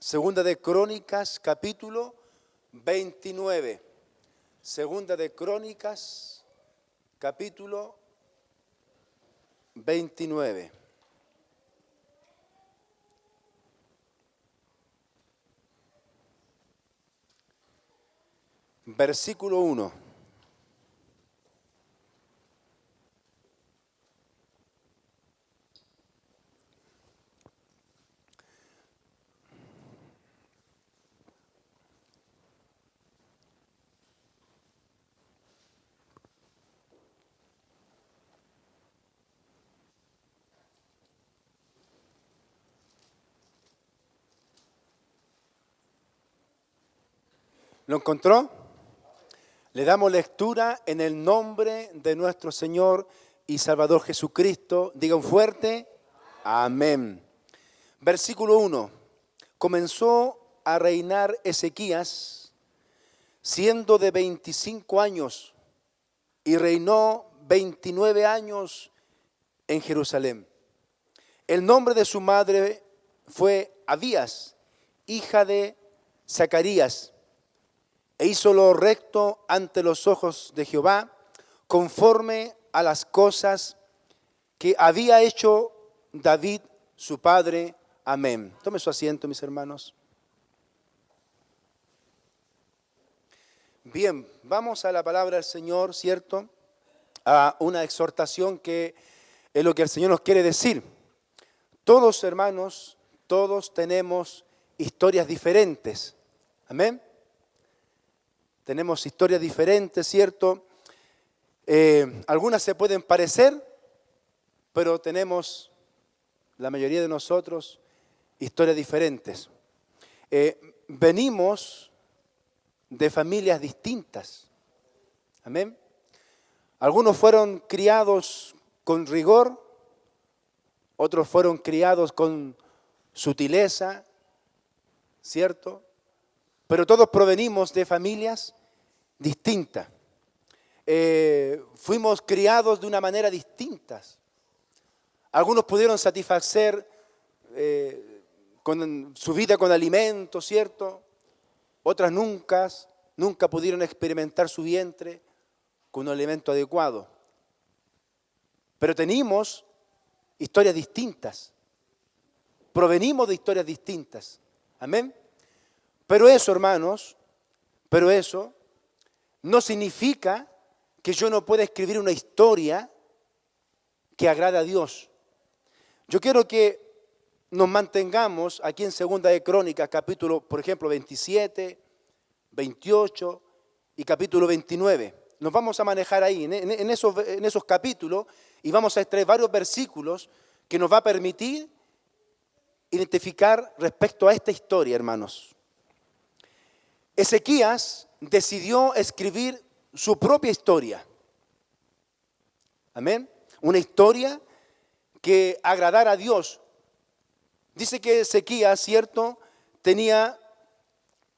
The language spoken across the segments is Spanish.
Segunda de Crónicas, capítulo 29. Segunda de Crónicas, capítulo 29. Versículo 1. ¿Lo encontró? Le damos lectura en el nombre de nuestro Señor y Salvador Jesucristo. Diga un fuerte amén. Versículo 1. Comenzó a reinar Ezequías siendo de 25 años y reinó 29 años en Jerusalén. El nombre de su madre fue Abías, hija de Zacarías. E hizo lo recto ante los ojos de Jehová, conforme a las cosas que había hecho David su padre. Amén. Tome su asiento, mis hermanos. Bien, vamos a la palabra del Señor, ¿cierto? A una exhortación que es lo que el Señor nos quiere decir. Todos, hermanos, todos tenemos historias diferentes. Amén. Tenemos historias diferentes, ¿cierto? Algunas se pueden parecer, pero tenemos, la mayoría de nosotros, historias diferentes. Venimos de familias distintas. Amén. Algunos fueron criados con rigor, otros fueron criados con sutileza, ¿cierto? Pero todos provenimos de familias distintas. Fuimos criados de una manera distinta. Algunos pudieron satisfacer con su vida con alimentos, ¿cierto? Otras nunca pudieron experimentar su vientre con un alimento adecuado. Pero tenemos historias distintas. Provenimos de historias distintas. Amén. Pero eso, hermanos, no significa que yo no pueda escribir una historia que agrade a Dios. Yo quiero que nos mantengamos aquí en Segunda de Crónicas, capítulo, por ejemplo, 27, 28 y capítulo 29. Nos vamos a manejar ahí, en esos capítulos, y vamos a extraer varios versículos que nos va a permitir identificar respecto a esta historia, hermanos. Ezequías decidió escribir su propia historia. Amén. Una historia que agradara a Dios. Dice que Ezequías, ¿cierto?, tenía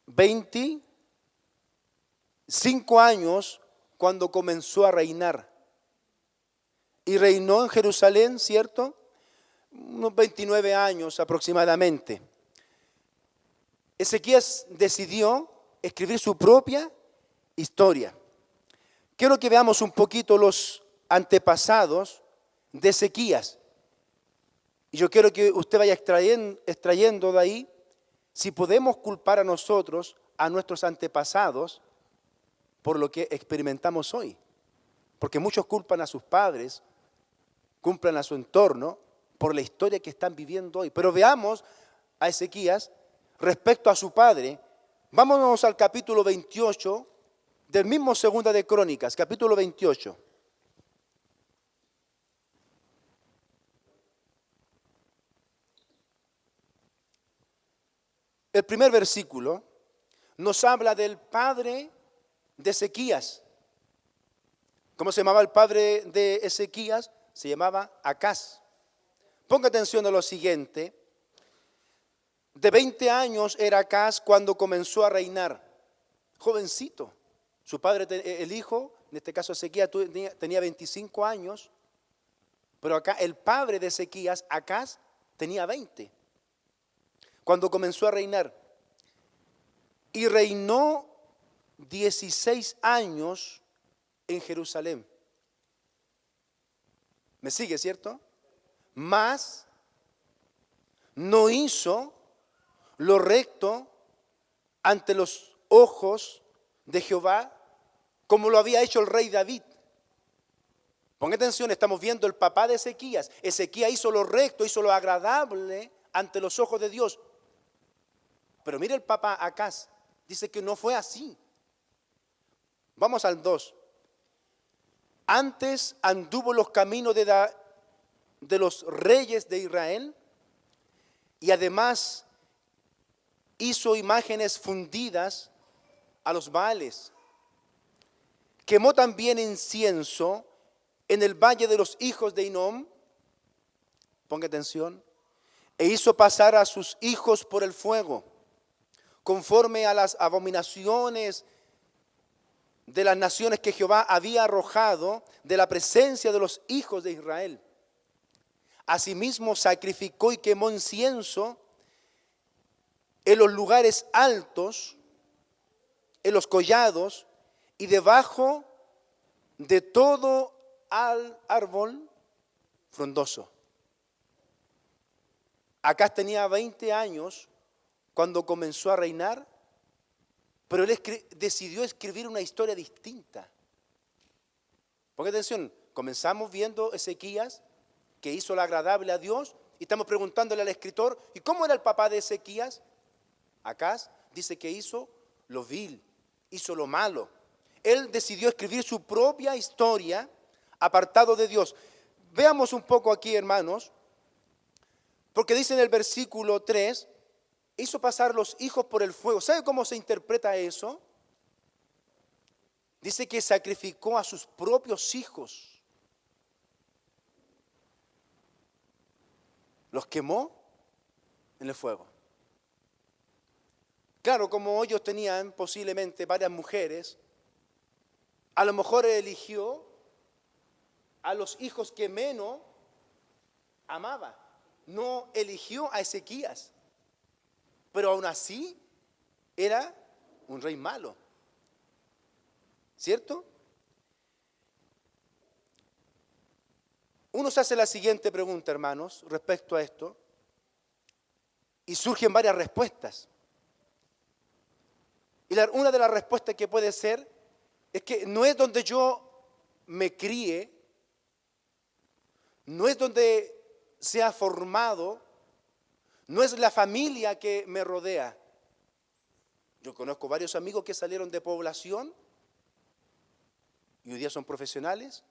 25 años cuando comenzó a reinar. Y reinó en Jerusalén, ¿cierto?, unos 29 años aproximadamente. Ezequías decidió escribir su propia historia. Quiero que veamos un poquito los antepasados de Ezequías. Y yo quiero que usted vaya extrayendo de ahí si podemos culpar a nosotros, a nuestros antepasados, por lo que experimentamos hoy. Porque muchos culpan a sus padres, culpan a su entorno por la historia que están viviendo hoy. Pero veamos a Ezequías respecto a su padre. Vámonos al capítulo 28 del mismo Segunda de Crónicas, capítulo 28. El primer versículo nos habla del padre de Ezequías. ¿Cómo se llamaba el padre de Ezequías? Se llamaba Acaz. Ponga atención a lo siguiente. De 20 años era Acaz cuando comenzó a reinar. Jovencito. Su padre, el hijo, en este caso Ezequías, tenía 25 años. Pero acá el padre de Ezequías, Acaz, tenía 20. cuando comenzó a reinar. Y reinó 16 años en Jerusalén. ¿Me sigue, cierto? Mas no hizo lo recto ante los ojos de Jehová como lo había hecho el rey David. Ponga atención, estamos viendo el papá de Ezequías. Ezequías hizo lo recto, hizo lo agradable ante los ojos de Dios. Pero mire el papá Acaz, dice que no fue así. Vamos al 2. Antes anduvo los caminos de los reyes de Israel y además hizo imágenes fundidas a los Baales. Quemó también incienso en el valle de los hijos de Hinnom, ponga atención, e hizo pasar a sus hijos por el fuego, conforme a las abominaciones de las naciones que Jehová había arrojado de la presencia de los hijos de Israel. Asimismo sacrificó y quemó incienso en los lugares altos, en los collados y debajo de todo árbol frondoso. Acaz tenía 20 años cuando comenzó a reinar, pero él decidió escribir una historia distinta. Ponga atención, comenzamos viendo Ezequías, que hizo lo agradable a Dios, y estamos preguntándole al escritor, ¿y cómo era el papá de Ezequías? Acaz dice que hizo lo vil, hizo lo malo. Él decidió escribir su propia historia, apartado de Dios. Veamos un poco aquí, hermanos, porque dice en el versículo 3, hizo pasar los hijos por el fuego. ¿Sabe cómo se interpreta eso? Dice que sacrificó a sus propios hijos. Los quemó en el fuego. Claro, como ellos tenían posiblemente varias mujeres, a lo mejor eligió a los hijos que menos amaba. No eligió a Ezequías. Pero aún así era un rey malo. ¿Cierto? Uno se hace la siguiente pregunta, hermanos, respecto a esto, y surgen varias respuestas. Y una de las respuestas que puede ser es que no es donde yo me críe, no es donde sea formado, no es la familia que me rodea. Yo conozco varios amigos que salieron de población y hoy día son profesionales.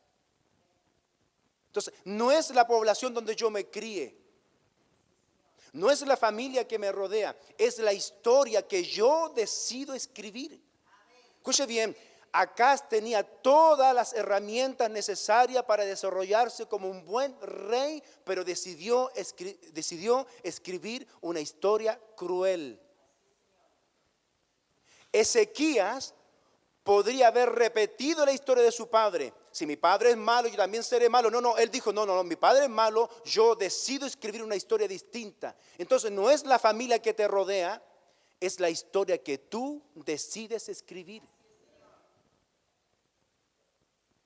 Entonces, no es la población donde yo me críe, no es la familia que me rodea, es la historia que yo decido escribir. Escuche bien, Acaz tenía todas las herramientas necesarias para desarrollarse como un buen rey, pero decidió escribir una historia cruel. Ezequías podría haber repetido la historia de su padre. Si mi padre es malo, yo también seré malo. No, él dijo, no, mi padre es malo, yo decido escribir una historia distinta. Entonces no es la familia que te rodea, es la historia que tú decides escribir.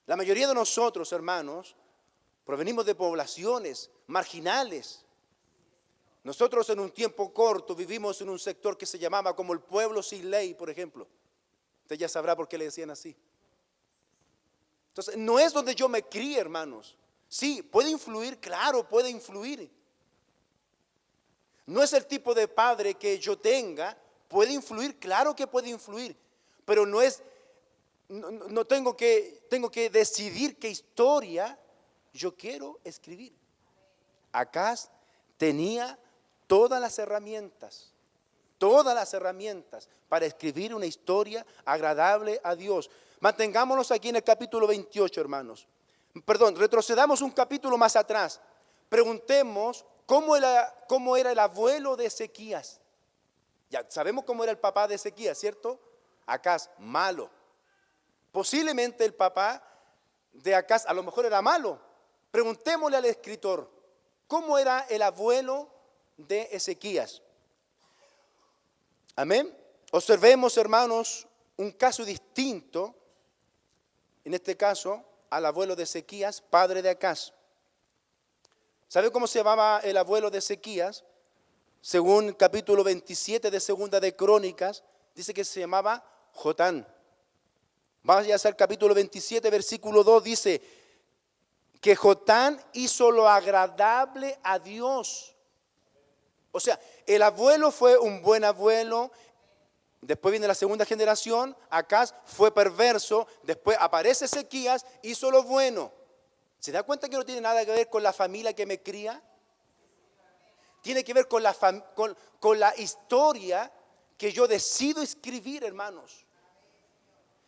La mayoría de nosotros, hermanos, provenimos de poblaciones marginales. Nosotros en un tiempo corto vivimos en un sector que se llamaba como el pueblo sin ley, por ejemplo. Usted ya sabrá por qué le decían así. Entonces, no es donde yo me crié, hermanos. Sí, puede influir, claro, puede influir. No es el tipo de padre que yo tenga, puede influir, claro que puede influir, pero no es, no tengo que decidir qué historia yo quiero escribir. Acaz tenía todas las herramientas para escribir una historia agradable a Dios. Mantengámonos aquí en el capítulo 28, hermanos. Retrocedamos un capítulo más atrás. Preguntemos cómo era el abuelo de Ezequías. Ya sabemos cómo era el papá de Ezequías, ¿cierto? Acaz, malo. Posiblemente el papá de Acaz a lo mejor era malo. Preguntémosle al escritor, ¿cómo era el abuelo de Ezequías? Amén. Observemos, hermanos, un caso distinto, en este caso, al abuelo de Ezequías, padre de Acaz. ¿Sabe cómo se llamaba el abuelo de Ezequías? Según el capítulo 27 de Segunda de Crónicas, dice que se llamaba Jotán. Vaya al capítulo 27, versículo 2, dice que Jotán hizo lo agradable a Dios. O sea, el abuelo fue un buen abuelo. Después viene la segunda generación, Acaz fue perverso, después aparece Ezequías, hizo lo bueno. ¿Se da cuenta que no tiene nada que ver con la familia que me cría? Tiene que ver con la historia que yo decido escribir, hermanos.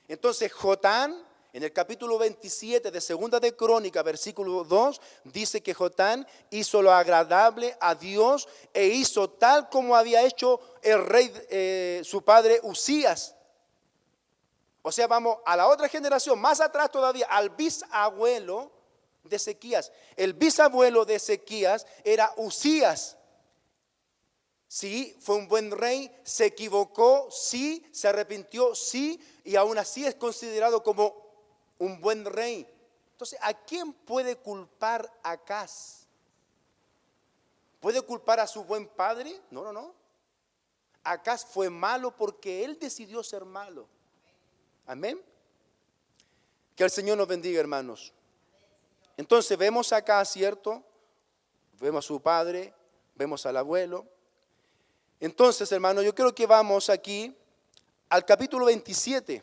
Entonces, Jotán, en el capítulo 27 de Segunda de Crónica, versículo 2, dice que Jotán hizo lo agradable a Dios e hizo tal como había hecho el rey, su padre Usías. O sea, vamos a la otra generación, más atrás todavía, al bisabuelo de Ezequías. El bisabuelo de Ezequías era Usías. Sí, fue un buen rey, se equivocó, sí, se arrepintió, sí, y aún así es considerado como un buen rey. Entonces, ¿a quién puede culpar Acaz? ¿Puede culpar a su buen padre? No, no, no. Acaz fue malo porque él decidió ser malo. Amén. Que el Señor nos bendiga, hermanos. Entonces vemos acá, ¿cierto? Vemos a su padre, vemos al abuelo. Entonces, hermanos, yo creo que vamos aquí al capítulo 27.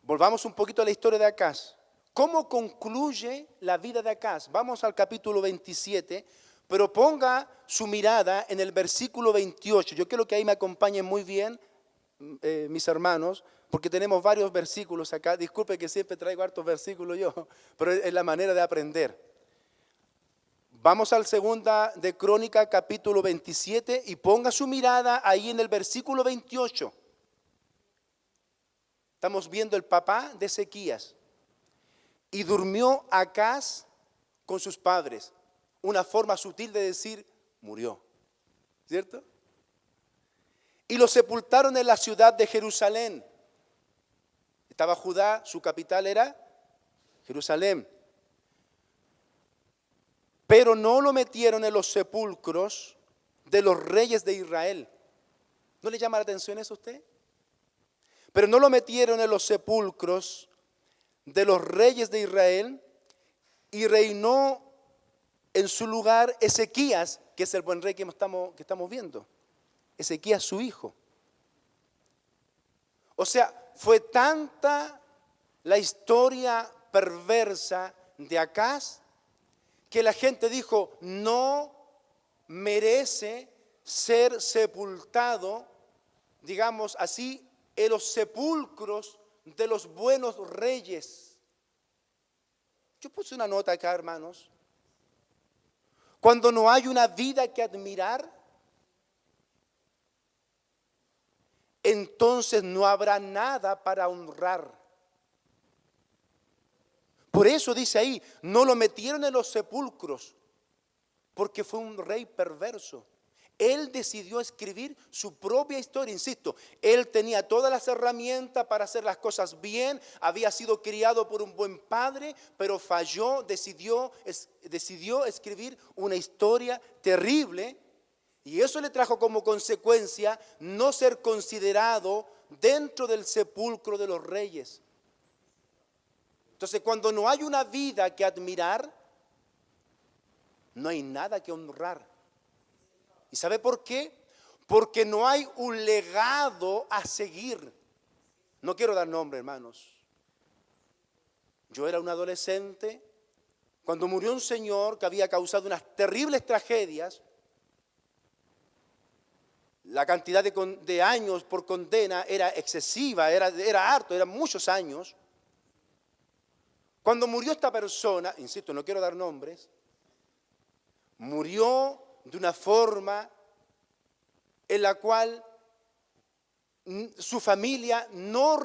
Volvamos un poquito a la historia de Acaz. ¿Cómo concluye la vida de Acaz? Vamos al capítulo 27, pero ponga su mirada en el versículo 28. Yo quiero que ahí me acompañen muy bien, mis hermanos, porque tenemos varios versículos acá. Disculpe que siempre traigo hartos versículos yo, pero es la manera de aprender. Vamos al Segunda de Crónica, capítulo 27, y ponga su mirada ahí en el versículo 28. Estamos viendo el papá de Ezequías. Y durmió Acaz con sus padres. Una forma sutil de decir, murió. ¿Cierto? Y lo sepultaron en la ciudad de Jerusalén. Estaba Judá, su capital era Jerusalén. Pero no lo metieron en los sepulcros de los reyes de Israel. ¿No le llama la atención eso a usted? Pero no lo metieron en los sepulcros de los reyes de Israel, y reinó en su lugar Ezequías, que es el buen rey que estamos viendo. Ezequías, su hijo. O sea, fue tanta la historia perversa de Acaz que la gente dijo, no merece ser sepultado, digamos así, en los sepulcros de los buenos reyes. Yo puse una nota acá, hermanos. Cuando no hay una vida que admirar, entonces no habrá nada para honrar. Por eso dice ahí, no lo metieron en los sepulcros, porque fue un rey perverso. Él decidió escribir su propia historia, insisto, él tenía todas las herramientas para hacer las cosas bien, había sido criado por un buen padre, pero falló, decidió escribir una historia terrible, y eso le trajo como consecuencia no ser considerado dentro del sepulcro de los reyes. Entonces, cuando no hay una vida que admirar, no hay nada que honrar. ¿Y sabe por qué? Porque no hay un legado a seguir. No quiero dar nombre, hermanos. Yo era un adolescente cuando murió un señor que había causado unas terribles tragedias. La cantidad de años por condena era excesiva, era harto, eran muchos años. Cuando murió esta persona, insisto, no quiero dar nombres, murió de una forma en la cual su familia no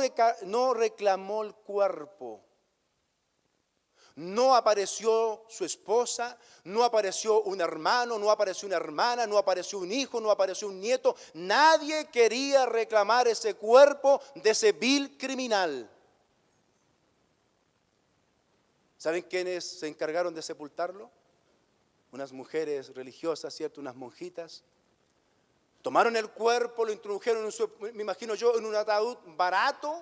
reclamó el cuerpo. No apareció su esposa, no apareció un hermano, no apareció una hermana, no apareció un hijo, no apareció un nieto. Nadie quería reclamar ese cuerpo de ese vil criminal. ¿Saben quiénes se encargaron de sepultarlo? Unas mujeres religiosas, ¿cierto? Unas monjitas. Tomaron el cuerpo, lo introdujeron, me imagino yo, en un ataúd barato,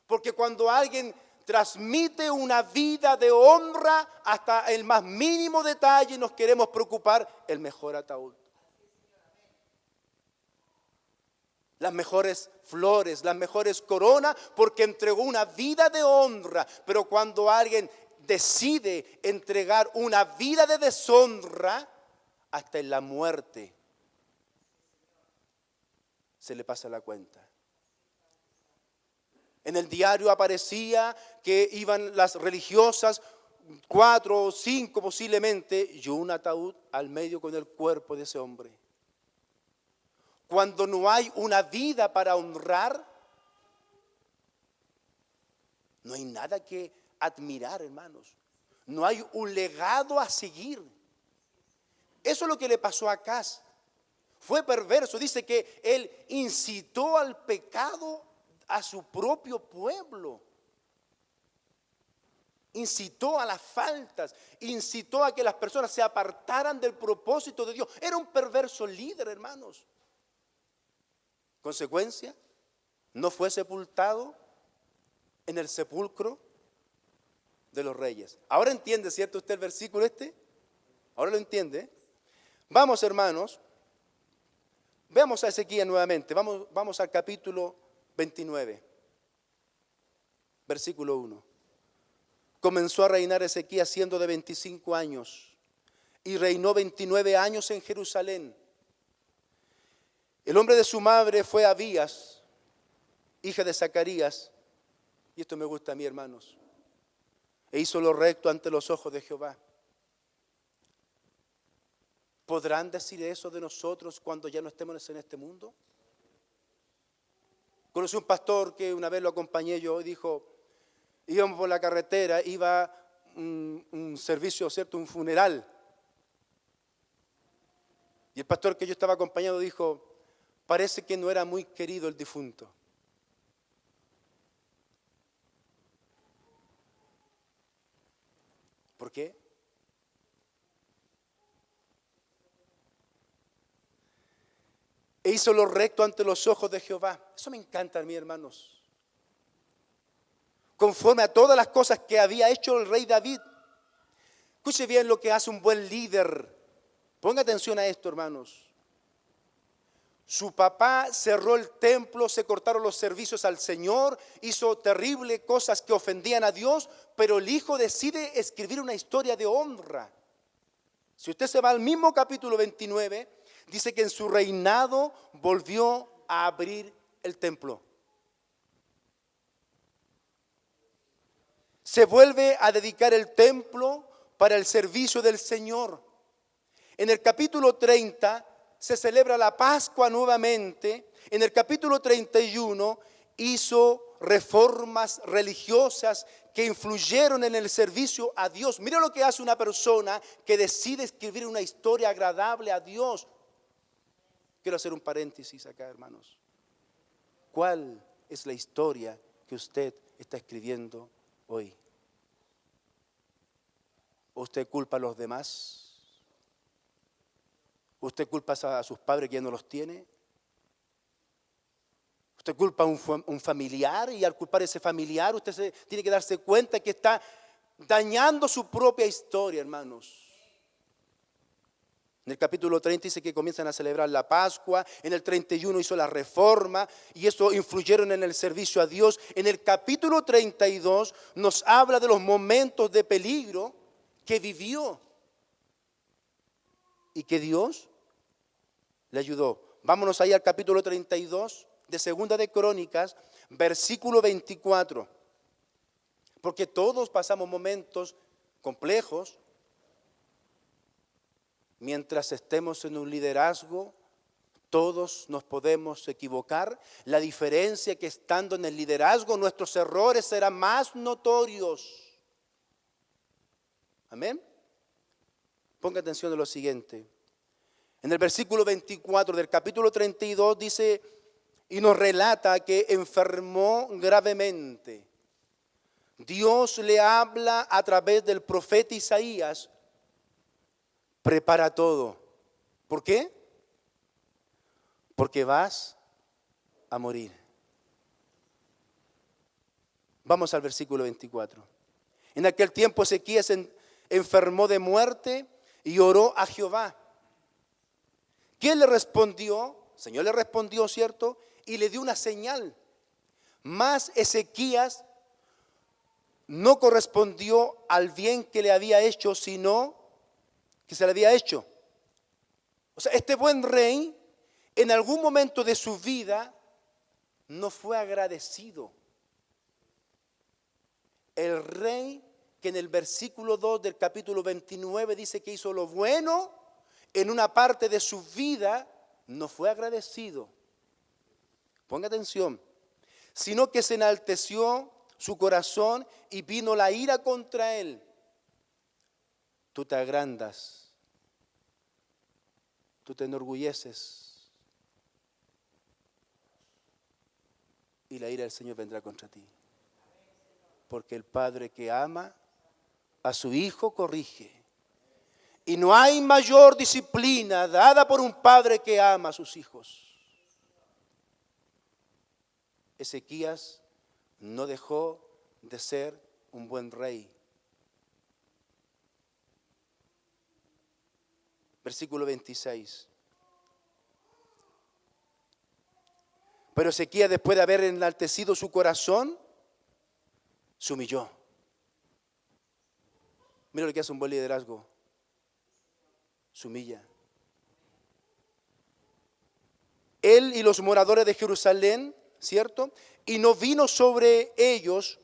porque cuando alguien transmite una vida de honra hasta el más mínimo detalle, nos queremos preocupar, el mejor ataúd. Las mejores flores, las mejores coronas, porque entregó una vida de honra. Pero cuando alguien decide entregar una vida de deshonra, hasta en la muerte se le pasa la cuenta. En el diario aparecía que iban las religiosas, 4 o 5 posiblemente, y un ataúd al medio con el cuerpo de ese hombre. Cuando no hay una vida para honrar, no hay nada que admirar, hermanos. No hay un legado a seguir. Eso es lo que le pasó a Acaz. Fue perverso. Dice que él incitó al pecado a su propio pueblo. Incitó a las faltas, incitó a que las personas se apartaran del propósito de Dios. Era un perverso líder, hermanos. Consecuencia, no fue sepultado en el sepulcro de los reyes. Ahora entiende, ¿cierto usted el versículo este? Ahora lo entiende. Vamos, hermanos, veamos a Ezequías nuevamente. Vamos al capítulo 29, versículo 1. Comenzó a reinar Ezequías siendo de 25 años y reinó 29 años en Jerusalén. El nombre de su madre fue Abías, hija de Zacarías, y esto me gusta a mí, hermanos, e hizo lo recto ante los ojos de Jehová. ¿Podrán decir eso de nosotros cuando ya no estemos en este mundo? Conocí un pastor que una vez lo acompañé yo y dijo, íbamos por la carretera, iba un servicio, ¿cierto? Un funeral. Y el pastor que yo estaba acompañado dijo, parece que no era muy querido el difunto. ¿Por qué? E hizo lo recto ante los ojos de Jehová. Eso me encanta a mí, hermanos. Conforme a todas las cosas que había hecho el rey David. Escuche bien lo que hace un buen líder. Ponga atención a esto, hermanos. Su papá cerró el templo, se cortaron los servicios al Señor, hizo terribles cosas que ofendían a Dios, pero el hijo decide escribir una historia de honra. Si usted se va al mismo capítulo 29, dice que en su reinado volvió a abrir el templo. Se vuelve a dedicar el templo para el servicio del Señor. En el capítulo 30 se celebra la Pascua nuevamente. En el capítulo 31 hizo reformas religiosas que influyeron en el servicio a Dios. Mira lo que hace una persona que decide escribir una historia agradable a Dios. Quiero hacer un paréntesis acá, hermanos. ¿Cuál es la historia que usted está escribiendo hoy? ¿Usted culpa a los demás? ¿Usted culpa a sus padres que ya no los tiene? ¿Usted culpa a un familiar y al culpar a ese familiar usted tiene que darse cuenta que está dañando su propia historia, hermanos? En el capítulo 30 dice que comienzan a celebrar la Pascua. En el 31 hizo la reforma y eso influyeron en el servicio a Dios. En el capítulo 32 nos habla de los momentos de peligro que vivió y que Dios le ayudó. Vámonos ahí al capítulo 32 de Segunda de Crónicas, versículo 24. Porque todos pasamos momentos complejos. Mientras estemos en un liderazgo, todos nos podemos equivocar. La diferencia es que estando en el liderazgo, nuestros errores serán más notorios. Amén. Ponga atención a lo siguiente. En el versículo 24 del capítulo 32 dice y nos relata que enfermó gravemente. Dios le habla a través del profeta Isaías. Prepara todo. ¿Por qué? Porque vas a morir. Vamos al versículo 24. En aquel tiempo Ezequías enfermó de muerte y oró a Jehová. ¿Quién le respondió? El Señor le respondió, ¿cierto? Y le dio una señal. Mas Ezequías no correspondió al bien que le había hecho, sino que se le había hecho. O sea, este buen rey en algún momento de su vida no fue agradecido. El rey que en el versículo 2 del capítulo 29 dice que hizo lo bueno, en una parte de su vida no fue agradecido. Ponga atención. Sino que se enalteció su corazón y vino la ira contra él. Tú te agrandas, tú te enorgulleces y la ira del Señor vendrá contra ti. Porque el padre que ama a su hijo corrige. Y no hay mayor disciplina dada por un padre que ama a sus hijos. Ezequías no dejó de ser un buen rey. Versículo 26. Pero Ezequías, después de haber enaltecido su corazón, se humilló. Mira lo que hace un buen liderazgo. Se humilla. Él y los moradores de Jerusalén, ¿cierto? Y no vino sobre ellos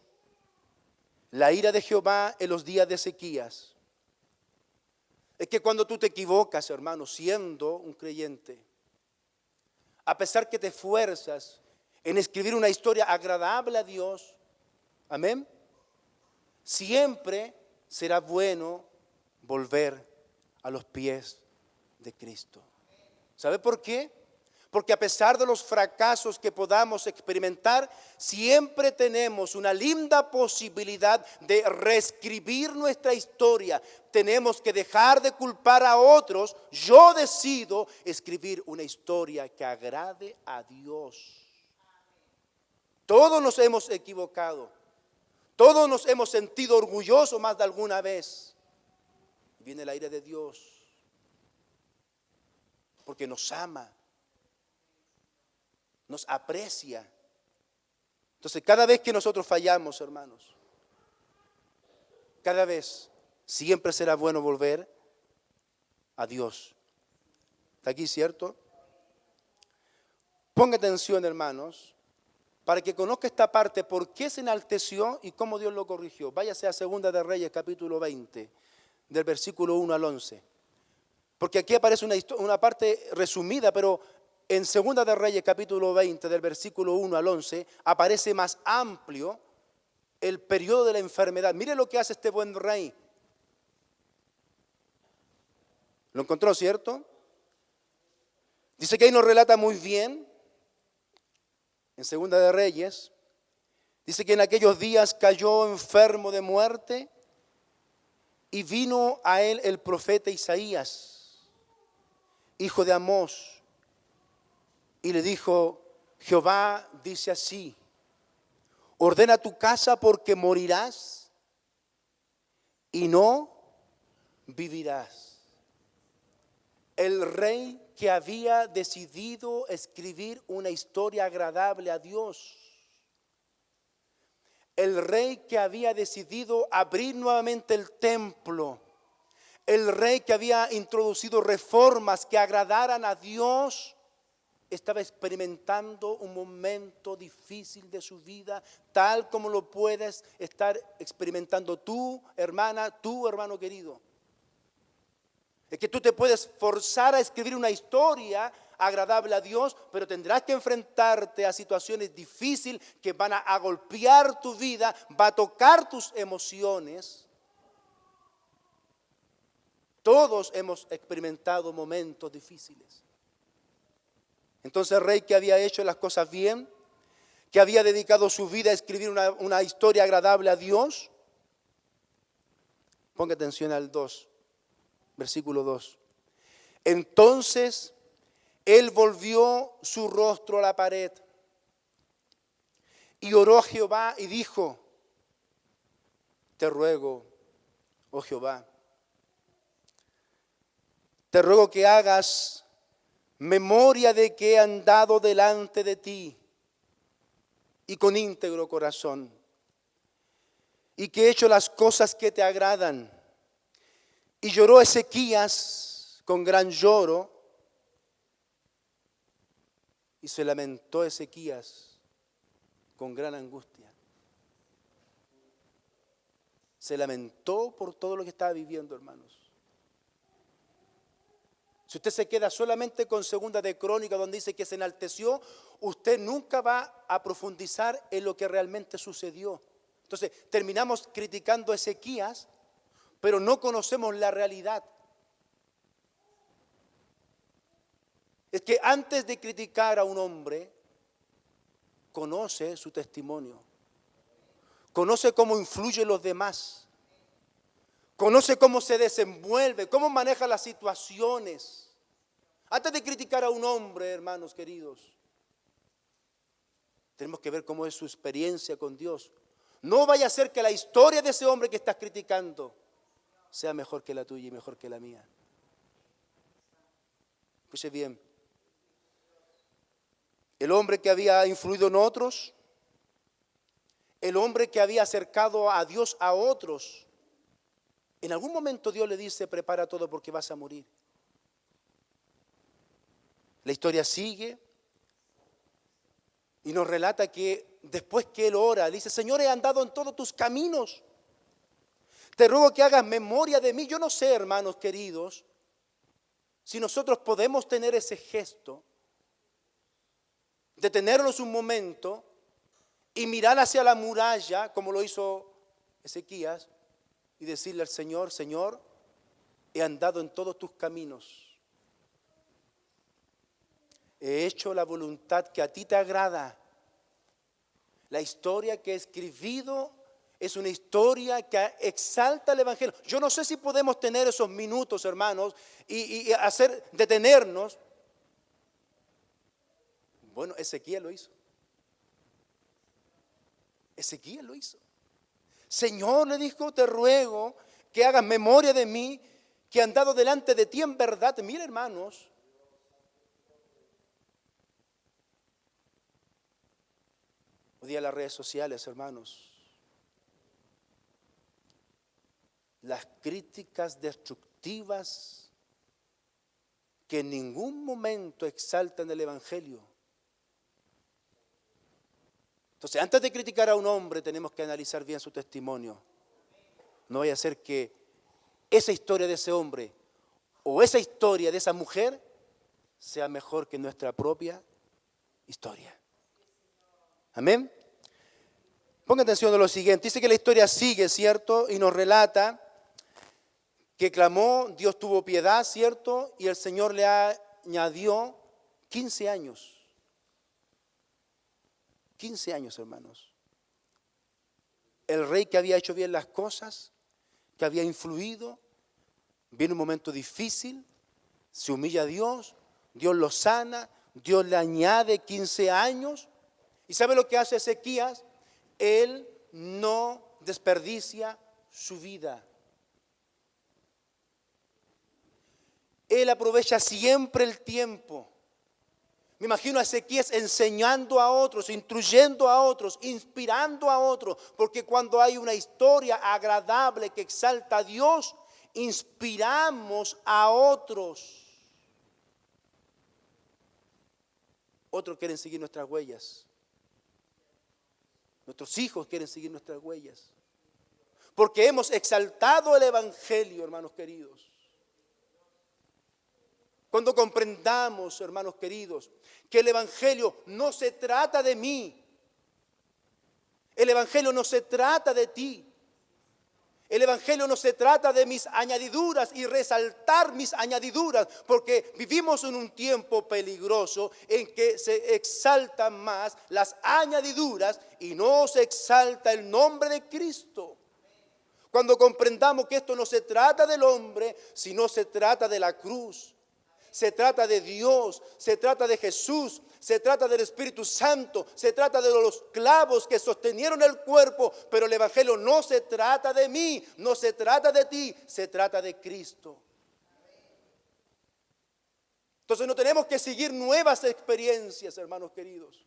la ira de Jehová en los días de Ezequías. Es que cuando tú te equivocas, hermano, siendo un creyente, a pesar que te esfuerzas en escribir una historia agradable a Dios, amén, siempre será bueno volver a los pies de Cristo. ¿Sabe por qué? Porque a pesar de los fracasos que podamos experimentar, siempre tenemos una linda posibilidad de reescribir nuestra historia. Tenemos que dejar de culpar a otros. Yo decido escribir una historia que agrade a Dios. Todos nos hemos equivocado. Todos nos hemos sentido orgullosos más de alguna vez. Viene la ira de Dios. Porque nos ama. Nos aprecia. Entonces, cada vez que nosotros fallamos, hermanos, cada vez siempre será bueno volver a Dios. ¿Está aquí, cierto? Ponga atención, hermanos, para que conozca esta parte, por qué se enalteció y cómo Dios lo corrigió. Váyase a Segunda de Reyes, capítulo 20, del versículo 1 al 11. Porque aquí aparece una parte resumida, pero en Segunda de Reyes, capítulo 20, del versículo 1 al 11, aparece más amplio el periodo de la enfermedad. Mire lo que hace este buen rey. ¿Lo encontró, cierto? Dice que ahí nos relata muy bien, en Segunda de Reyes, dice que en aquellos días cayó enfermo de muerte y vino a él el profeta Isaías, hijo de Amós. Y le dijo, Jehová dice así, ordena tu casa porque morirás y no vivirás. El rey que había decidido escribir una historia agradable a Dios. El rey que había decidido abrir nuevamente el templo. El rey que había introducido reformas que agradaran a Dios. Estaba experimentando un momento difícil de su vida, tal como lo puedes estar experimentando tú, hermana, tú, hermano querido. Es que tú te puedes forzar a escribir una historia agradable a Dios, pero tendrás que enfrentarte a situaciones difíciles que van a golpear tu vida, va a tocar tus emociones. Todos hemos experimentado momentos difíciles. Entonces el rey, que había hecho las cosas bien, que había dedicado su vida a escribir una historia agradable a Dios. Ponga atención al 2, versículo 2. Entonces él volvió su rostro a la pared y oró a Jehová y dijo: te ruego, oh Jehová, te ruego que hagas memoria de que he andado delante de ti y con íntegro corazón, y que he hecho las cosas que te agradan. Y lloró Ezequías con gran lloro, y se lamentó Ezequías con gran angustia. Se lamentó por todo lo que estaba viviendo, hermanos. Si usted se queda solamente con Segunda de Crónicas, donde dice que se enalteció, usted nunca va a profundizar en lo que realmente sucedió. Entonces, terminamos criticando a Ezequías, pero no conocemos la realidad. Es que antes de criticar a un hombre, conoce su testimonio, conoce cómo influyen los demás, conoce cómo se desenvuelve, cómo maneja las situaciones. Antes de criticar a un hombre, hermanos queridos, tenemos que ver cómo es su experiencia con Dios. No vaya a ser que la historia de ese hombre que estás criticando sea mejor que la tuya y mejor que la mía. Escuche bien. El hombre que había influido en otros, el hombre que había acercado a Dios a otros, en algún momento Dios le dice: prepara todo porque vas a morir. La historia sigue y nos relata que después que él ora, dice: Señor, he andado en todos tus caminos. Te ruego que hagas memoria de mí. Yo no sé, hermanos queridos, si nosotros podemos tener ese gesto, detenernos un momento y mirar hacia la muralla, como lo hizo Ezequías, y decirle al Señor: Señor, he andado en todos tus caminos. He hecho la voluntad que a ti te agrada. La historia que he escribido es una historia que exalta el Evangelio. Yo no sé si podemos tener esos minutos, hermanos, y detenernos. Bueno, Ezequiel lo hizo. Ezequiel lo hizo. Señor, le dijo: te ruego que hagas memoria de mí, que he andado delante de ti en verdad. Mire, hermanos, hoy día las redes sociales, hermanos, las críticas destructivas que en ningún momento exaltan el Evangelio. Entonces, antes de criticar a un hombre, tenemos que analizar bien su testimonio. No vaya a ser que esa historia de ese hombre o esa historia de esa mujer sea mejor que nuestra propia historia. Amén. Ponga atención a lo siguiente. Dice que la historia sigue, ¿cierto? Y nos relata que clamó, Dios tuvo piedad, ¿cierto? Y el Señor le añadió 15 años. 15 años, hermanos. El rey que había hecho bien las cosas, que había influido, viene un momento difícil, se humilla a Dios, Dios lo sana, Dios le añade 15 años. ¿Y sabe lo que hace Ezequías? Él no desperdicia su vida. Él aprovecha siempre el tiempo. Me imagino a Ezequías enseñando a otros, instruyendo a otros, inspirando a otros, porque cuando hay una historia agradable que exalta a Dios, inspiramos a otros. Otros quieren seguir nuestras huellas. Nuestros hijos quieren seguir nuestras huellas. Porque hemos exaltado el Evangelio, hermanos queridos. Cuando comprendamos, hermanos queridos, que el Evangelio no se trata de mí. El Evangelio no se trata de ti. El Evangelio no se trata de mis añadiduras y resaltar mis añadiduras, porque vivimos en un tiempo peligroso en que se exaltan más las añadiduras y no se exalta el nombre de Cristo. Cuando comprendamos que esto no se trata del hombre, sino se trata de la cruz. Se trata de Dios, se trata de Jesús, se trata del Espíritu Santo, se trata de los clavos que sostenieron el cuerpo, pero el Evangelio no se trata de mí, no se trata de ti, se trata de Cristo. Entonces no tenemos que seguir nuevas experiencias, hermanos queridos.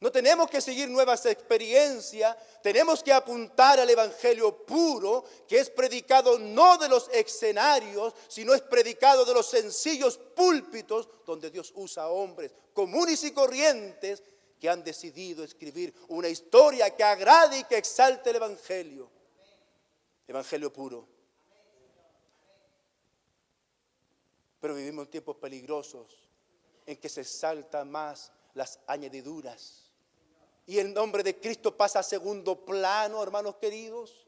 No tenemos que seguir nuevas experiencias, tenemos que apuntar al Evangelio puro, que es predicado no de los escenarios, sino es predicado de los sencillos púlpitos donde Dios usa a hombres comunes y corrientes que han decidido escribir una historia que agrade y que exalte el Evangelio. Evangelio puro. Pero vivimos en tiempos peligrosos en que se exaltan más las añadiduras. Y el nombre de Cristo pasa a segundo plano, hermanos queridos.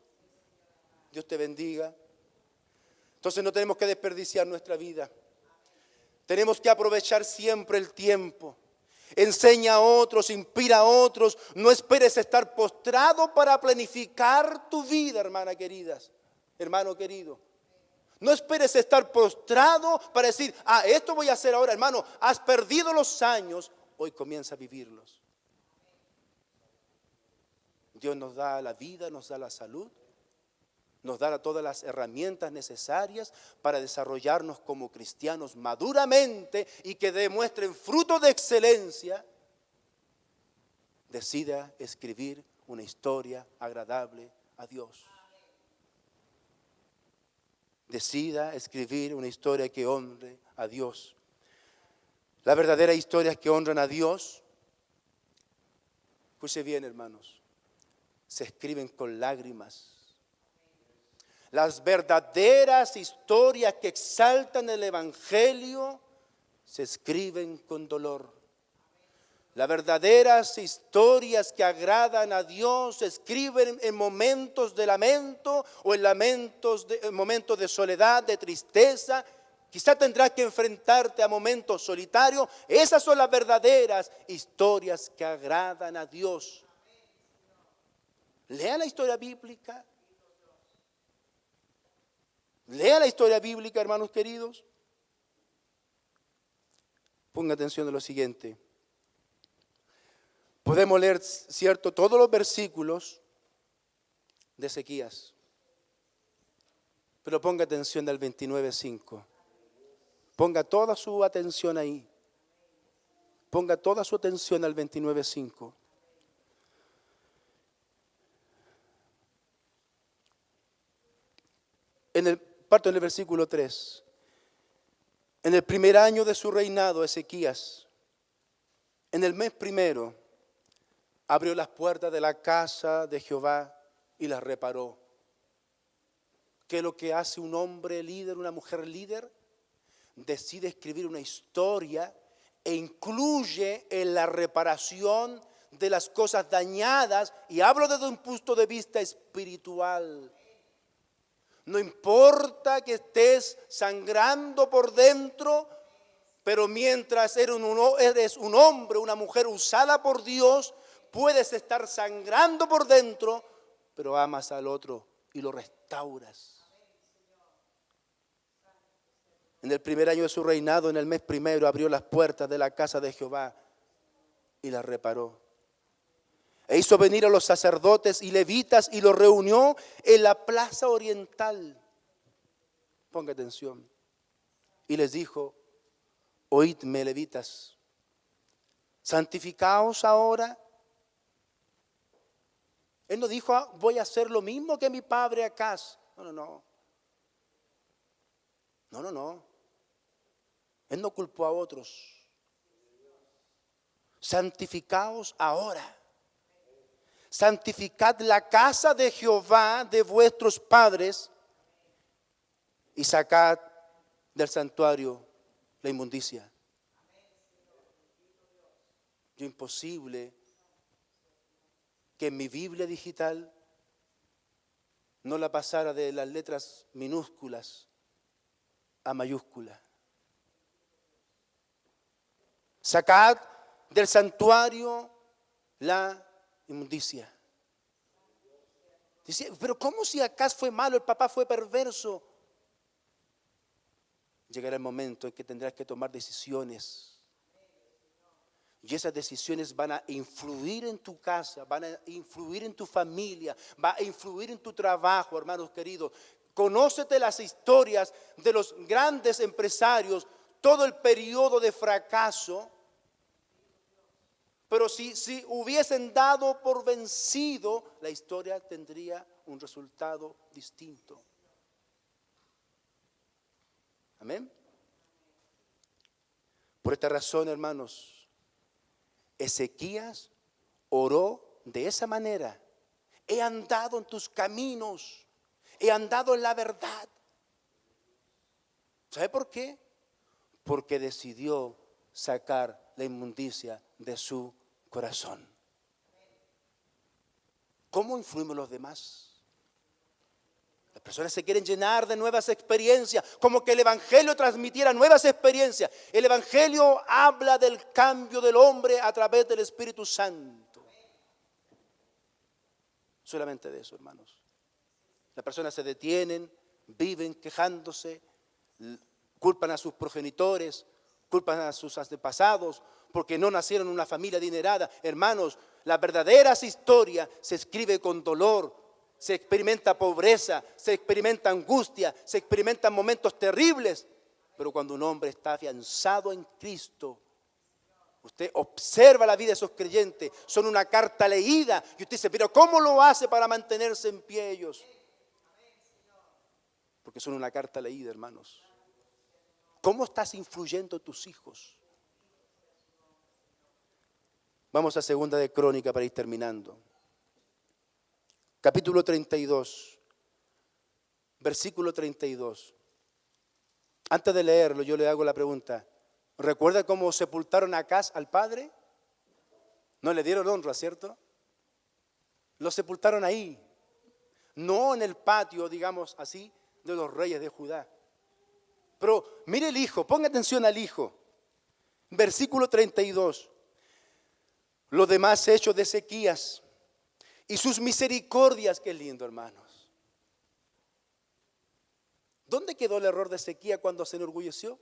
Dios te bendiga. Entonces no tenemos que desperdiciar nuestra vida. Tenemos que aprovechar siempre el tiempo. Enseña a otros, inspira a otros. No esperes estar postrado para planificar tu vida, hermana queridas, hermano querido. No esperes estar postrado para decir, esto voy a hacer ahora, hermano. Has perdido los años, hoy comienza a vivirlos. Dios nos da la vida, nos da la salud, nos da todas las herramientas necesarias para desarrollarnos como cristianos maduramente y que demuestren fruto de excelencia. Decida escribir una historia agradable a Dios. Decida escribir una historia que honre a Dios. Las verdaderas historias que honran a Dios, escuche bien, hermanos, se escriben con lágrimas. Las verdaderas historias que exaltan el Evangelio se escriben con dolor. Las verdaderas historias que agradan a Dios se escriben en momentos de lamento o en momentos de soledad, de tristeza. Quizá tendrás que enfrentarte a momentos solitarios. Esas son las verdaderas historias que agradan a Dios. Lea la historia bíblica. Lea la historia bíblica, hermanos queridos. Ponga atención a lo siguiente. Podemos leer, cierto, todos los versículos de Ezequías. Pero ponga atención al 29:5. Ponga toda su atención ahí. Ponga toda su atención al 29:5. Parto en el versículo 3. En el primer año de su reinado, Ezequías, en el mes primero, abrió las puertas de la casa de Jehová y las reparó. ¿Qué es lo que hace un hombre líder, una mujer líder? Decide escribir una historia e incluye en la reparación de las cosas dañadas, y hablo desde un punto de vista espiritual. No importa que estés sangrando por dentro, pero mientras eres un hombre, una mujer usada por Dios, puedes estar sangrando por dentro, pero amas al otro y lo restauras. En el primer año de su reinado, en el mes primero, abrió las puertas de la casa de Jehová y las reparó. E hizo venir a los sacerdotes y levitas y los reunió en la plaza oriental. Ponga atención. Y les dijo: oídme, levitas, santificaos ahora. Él no dijo: voy a hacer lo mismo que mi padre Acaz. No. Él no culpó a otros. Santificaos ahora. Santificad la casa de Jehová de vuestros padres y sacad del santuario la inmundicia. Yo imposible que en mi Biblia digital no la pasara de las letras minúsculas a mayúsculas. Sacad del santuario la inmundicia. Dice, pero ¿cómo si Acaz fue malo, el papá fue perverso? Llegará el momento en que tendrás que tomar decisiones. Y esas decisiones van a influir en tu casa, van a influir en tu familia, va a influir en tu trabajo, hermanos queridos. Conócete las historias de los grandes empresarios, todo el periodo de fracaso. Pero si hubiesen dado por vencido, la historia tendría un resultado distinto. Amén. Por esta razón, hermanos, Ezequías oró de esa manera. He andado en tus caminos, he andado en la verdad. ¿Sabe por qué? Porque decidió sacar la inmundicia de su corazón. ¿Cómo influimos los demás? Las personas se quieren llenar de nuevas experiencias, como que el Evangelio transmitiera nuevas experiencias. El Evangelio habla del cambio del hombre a través del Espíritu Santo. Solamente de eso, hermanos. Las personas se detienen, viven quejándose, culpan a sus progenitores, culpan a sus antepasados porque no nacieron en una familia adinerada. Hermanos, las verdaderas historias se escribe con dolor, se experimenta pobreza, se experimenta angustia, se experimentan momentos terribles. Pero cuando un hombre está afianzado en Cristo, usted observa la vida de esos creyentes, son una carta leída. Y usted dice, pero ¿cómo lo hace para mantenerse en pie ellos? Porque son una carta leída, hermanos. ¿Cómo estás influyendo en tus hijos? Vamos a Segunda de Crónica para ir terminando. Capítulo 32, versículo 32. Antes de leerlo, yo le hago la pregunta. ¿Recuerda cómo sepultaron a Acaz, al padre? No le dieron honra, ¿cierto? Lo sepultaron ahí. No en el patio, digamos así, de los reyes de Judá. Pero mire el hijo, ponga atención al hijo. Versículo 32. Los demás hechos de Ezequías y sus misericordias, qué lindo, hermanos. ¿Dónde quedó el error de Ezequías cuando se enorgulleció?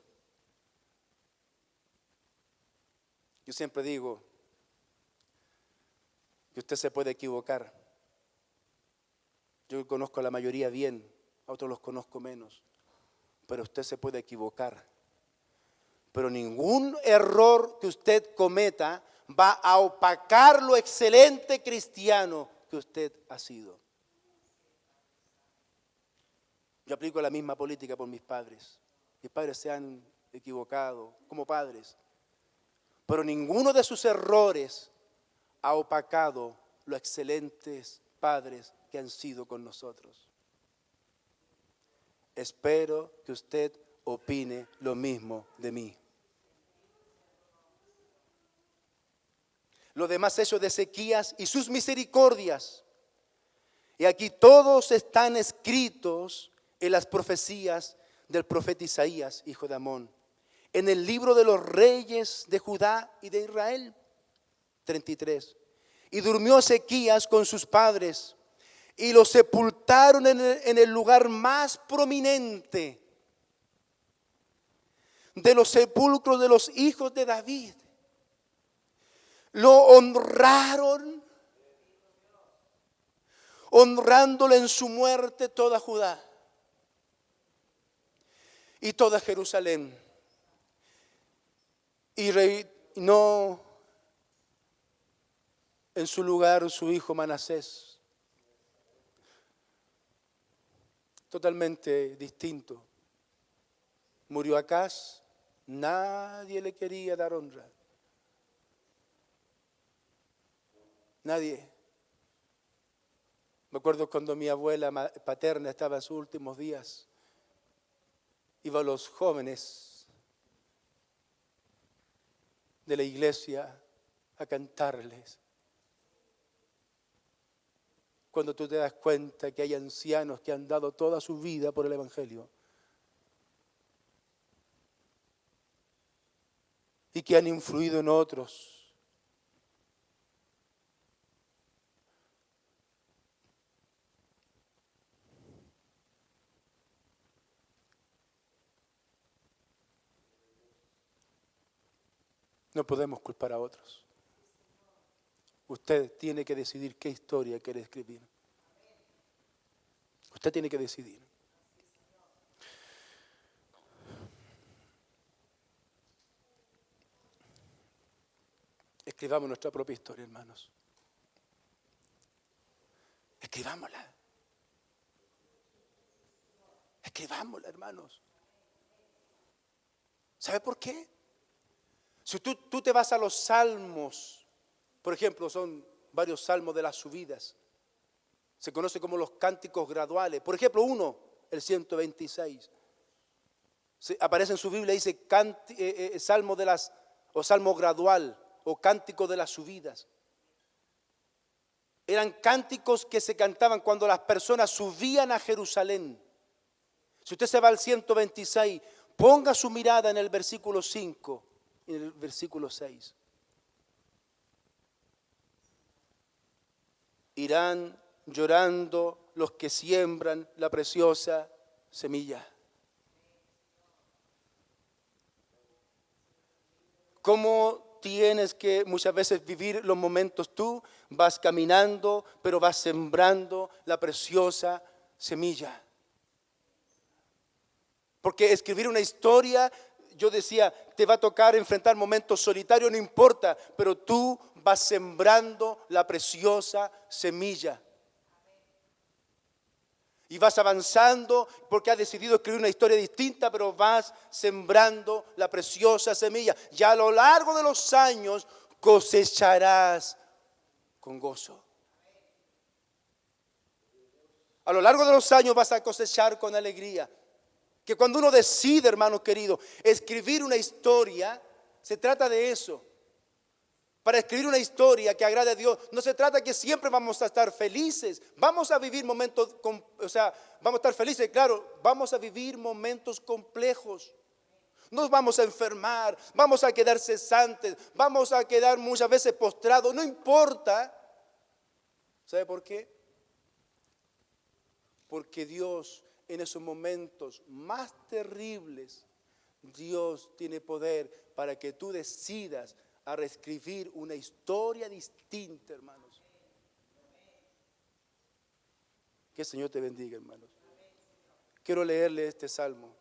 Yo siempre digo que usted se puede equivocar. Yo conozco a la mayoría bien, a otros los conozco menos. Pero usted se puede equivocar. Pero ningún error que usted cometa va a opacar lo excelente cristiano que usted ha sido. Yo aplico la misma política por mis padres. Mis padres se han equivocado como padres. Pero ninguno de sus errores ha opacado los excelentes padres que han sido con nosotros. Espero que usted opine lo mismo de mí. Los demás hechos de Ezequías y sus misericordias. Y aquí todos están escritos en las profecías del profeta Isaías, hijo de Amón. En el libro de los reyes de Judá y de Israel. 33. Y durmió Ezequías con sus padres y lo sepultaron en el lugar más prominente de los sepulcros de los hijos de David. Lo honraron, honrándole en su muerte toda Judá y toda Jerusalén. Y reinó en su lugar su hijo Manasés. Totalmente distinto. Murió Acaz, nadie le quería dar honra. Nadie. Me acuerdo cuando mi abuela paterna estaba en sus últimos días. Iba a los jóvenes de la iglesia a cantarles. cuando tú te das cuenta que hay ancianos que han dado toda su vida por el Evangelio y que han influido en otros. No podemos culpar a otros. Usted tiene que decidir qué historia quiere escribir. Usted tiene que decidir. Escribamos nuestra propia historia, hermanos. Escribámosla. Escribámosla, hermanos. ¿Sabe por qué? Si tú te vas a los salmos, por ejemplo, son varios salmos de las subidas. Se conoce como los cánticos graduales. Por ejemplo, uno, el 126. Aparece en su Biblia, dice salmo de las, o salmo gradual, o cántico de las subidas. Eran cánticos que se cantaban cuando las personas subían a Jerusalén. Si usted se va al 126, ponga su mirada en el versículo 5 y en el versículo 6. Irán llorando los que siembran la preciosa semilla. ¿Cómo tienes que muchas veces vivir los momentos? Tú vas caminando, pero vas sembrando la preciosa semilla. Porque escribir una historia, yo decía, te va a tocar enfrentar momentos solitarios, no importa, pero tú vas sembrando la preciosa semilla. Y vas avanzando porque has decidido escribir una historia distinta, pero vas sembrando la preciosa semilla. Y a lo largo de los años cosecharás con gozo. A lo largo de los años vas a cosechar con alegría. Que cuando uno decide, hermano querido, escribir una historia, se trata de eso. Para escribir una historia que agrade a Dios, no se trata que siempre vamos a estar felices. Vamos a vivir momentos, vamos a estar felices, claro, vamos a vivir momentos complejos. Nos vamos a enfermar, vamos a quedar cesantes, vamos a quedar muchas veces postrados, no importa. ¿Sabe por qué? Porque Dios, en esos momentos más terribles, Dios tiene poder para que tú decidas a reescribir una historia distinta, hermanos. Que el Señor te bendiga, hermanos. Quiero leerle este salmo.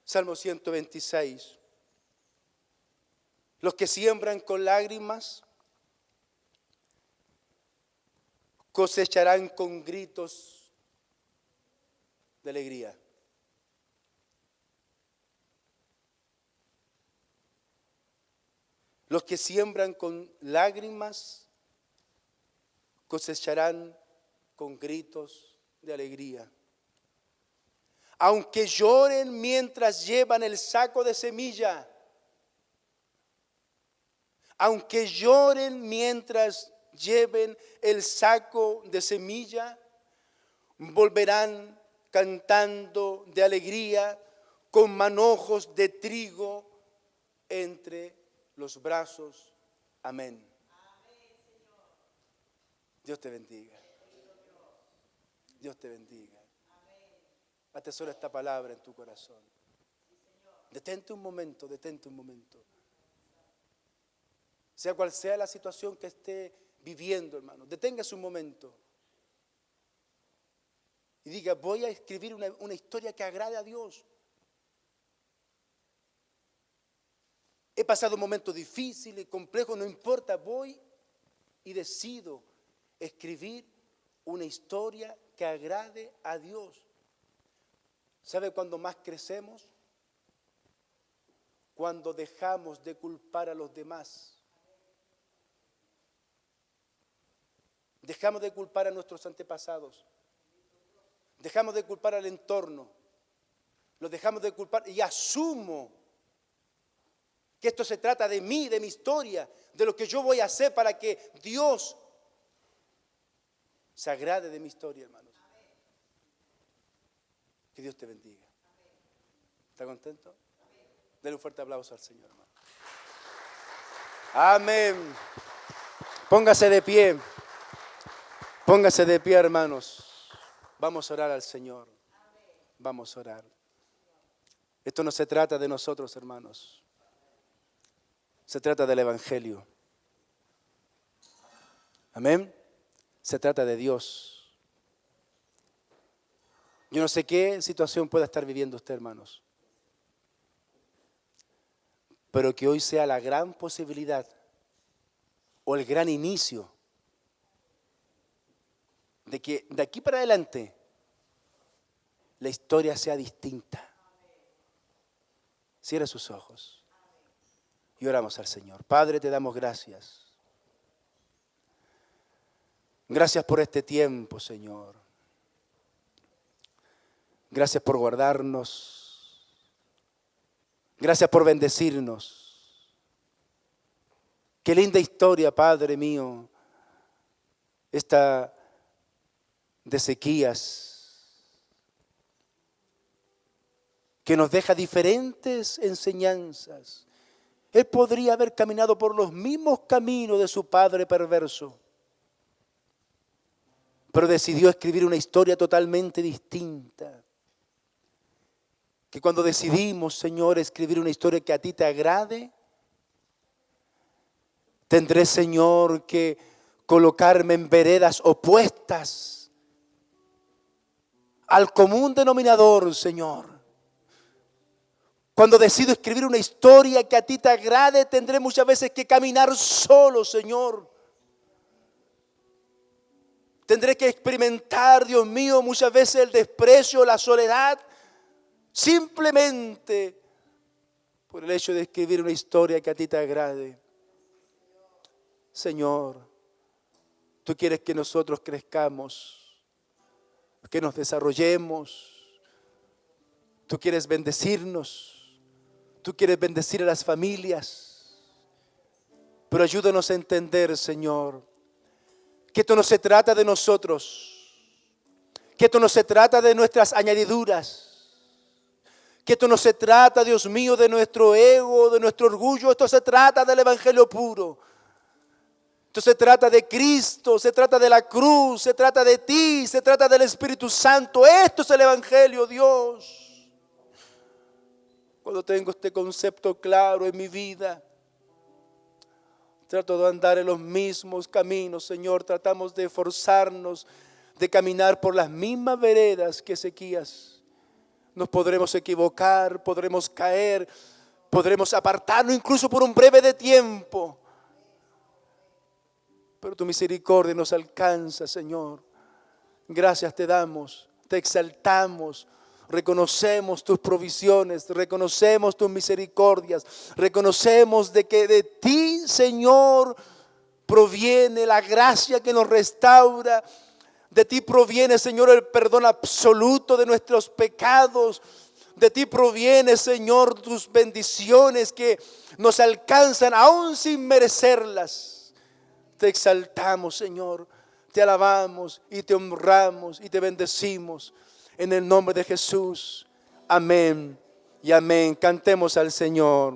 Salmo 126. Los que siembran con lágrimas cosecharán con gritos de alegría. Los que siembran con lágrimas cosecharán con gritos de alegría. Aunque lloren mientras llevan el saco de semilla. Aunque lloren mientras lleven el saco de semilla, volverán cantando de alegría con manojos de trigo entre los brazos. Amén. Dios te bendiga. Dios te bendiga. Atesora esta palabra en tu corazón. Detente un momento, detente un momento. Sea cual sea la situación que esté viviendo, hermano, deténgase un momento. Y diga, voy a escribir una historia que agrade a Dios. He pasado momentos difíciles, complejos, no importa, voy y decido escribir una historia que agrade a Dios. ¿Sabe cuándo más crecemos? Cuando dejamos de culpar a los demás. Dejamos de culpar a nuestros antepasados. Dejamos de culpar al entorno. Los dejamos de culpar y asumo que esto se trata de mí, de mi historia, de lo que yo voy a hacer para que Dios se agrade de mi historia, hermanos. Que Dios te bendiga. ¿Está contento? Denle un fuerte aplauso al Señor, hermano. Amén. Póngase de pie. Póngase de pie, hermanos. Vamos a orar al Señor. Vamos a orar. Esto no se trata de nosotros, hermanos. Se trata del Evangelio. Amén. Se trata de Dios. Yo no sé qué situación pueda estar viviendo usted, hermanos. Pero que hoy sea la gran posibilidad o el gran inicio de que de aquí para adelante la historia sea distinta. Cierra sus ojos y oramos al Señor. Padre, te damos gracias. Gracias por este tiempo, Señor. Gracias por guardarnos. Gracias por bendecirnos. Qué linda historia, Padre mío, esta de Ezequías, que nos deja diferentes enseñanzas. Él podría haber caminado por los mismos caminos de su padre perverso, pero decidió escribir una historia totalmente distinta. Que cuando decidimos, Señor, escribir una historia que a ti te agrade, tendré, Señor, que colocarme en veredas opuestas al común denominador, Señor. Cuando decido escribir una historia que a ti te agrade, tendré muchas veces que caminar solo, Señor. Tendré que experimentar, Dios mío, muchas veces el desprecio, la soledad, simplemente por el hecho de escribir una historia que a ti te agrade. Señor, tú quieres que nosotros crezcamos, que nos desarrollemos. Tú quieres bendecirnos, tú quieres bendecir a las familias. Pero ayúdanos a entender, Señor, que esto no se trata de nosotros, que esto no se trata de nuestras añadiduras, que esto no se trata, Dios mío, de nuestro ego, de nuestro orgullo. Esto se trata del Evangelio puro. Esto se trata de Cristo, se trata de la cruz, se trata de ti, se trata del Espíritu Santo. Esto es el Evangelio, Dios. Cuando tengo este concepto claro en mi vida, trato de andar en los mismos caminos, Señor. Tratamos de esforzarnos, de caminar por las mismas veredas que Ezequías. Nos podremos equivocar, podremos caer, podremos apartarnos incluso por un breve de tiempo. Pero tu misericordia nos alcanza, Señor. Gracias te damos, te exaltamos. Reconocemos tus provisiones, reconocemos tus misericordias, reconocemos de que de ti, Señor, proviene la gracia que nos restaura. De ti proviene, Señor, el perdón absoluto de nuestros pecados. De ti proviene, Señor, tus bendiciones que nos alcanzan aún sin merecerlas. Te exaltamos, Señor, te alabamos y te honramos y te bendecimos. En el nombre de Jesús. Amén y amén. Cantemos al Señor.